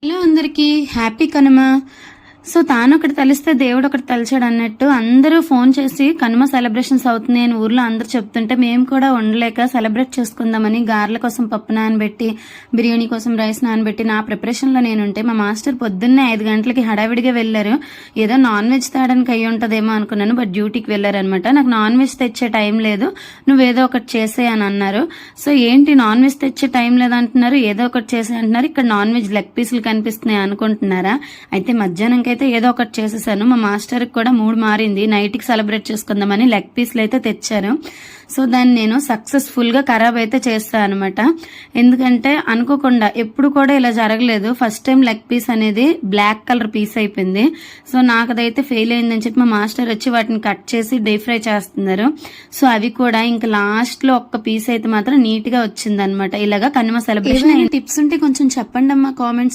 Hello అందరికీ happy Kanuma. So తాను ఒకటి తలిస్తే దేవుడు ఒకటి తలిచాడు అన్నట్టు అందరూ ఫోన్ చేసి కనుమ సెలబ్రేషన్స్ అవుతున్నాయి అని ఊర్లో అందరూ చెప్తుంటే మేము కూడా ఉండలేక సెలబ్రేట్ చేసుకుందామని గారెల కోసం పప్పు నానబెట్టి బిర్యానీ కోసం రైస్ నానబెట్టి నా ప్రిపరేషన్లో నేనుంటే మా మాస్టర్ పొద్దున్నే 5 గంటలకి హడావిడిగా వెళ్ళారు. ఏదో నాన్ వెజ్ తేడానికి అయ్యి ఉంటుందేమో అనుకున్నాను, బట్ డ్యూటీకి వెళ్ళారనమాట. నాకు నాన్ వెజ్ తెచ్చే టైం లేదు, నువ్వేదో ఒకటి చేసే అని అన్నారు. సో ఏంటి నాన్ వెజ్ తెచ్చే టైం లేదంటున్నారు, ఏదో ఒకటి చేసే అంటున్నారు. ఇక్కడ నాన్ వెజ్ లెగ్ పీసులు కనిపిస్తున్నాయి అనుకుంటున్నారా? అయితే మధ్యాహ్నంకి అయితే ఏదో ఒకటి చేసేసాను. మా మాస్టర్కి కూడా మూడ్ మారింది, నైట్కి సెలబ్రేట్ చేసుకుందామని లెగ్ పీస్లు అయితే తెచ్చారు. సో దాన్ని నేను సక్సెస్ఫుల్ గా ఖరాబ్ అయితే చేస్తాను అనమాట. ఎందుకంటే అనుకోకుండా ఎప్పుడు కూడా ఇలా జరగలేదు. ఫస్ట్ టైం లెగ్ పీస్ అనేది బ్లాక్ కలర్ పీస్ అయిపోయింది. సో నాకు అదైతే ఫెయిల్ అయిందని చెప్పి మా మాస్టర్ వచ్చి వాటిని కట్ చేసి డీప్ ఫ్రై చేస్తున్నారు. సో అవి కూడా ఇంకా లాస్ట్ లో ఒక్క పీస్ అయితే మాత్రం నీట్ గా వచ్చింది అనమాట. ఇలాగా కనుమ సెలబ్రేషన్ టిప్స్ ఉంటే కొంచెం చెప్పండి అమ్మా కామెంట్స్.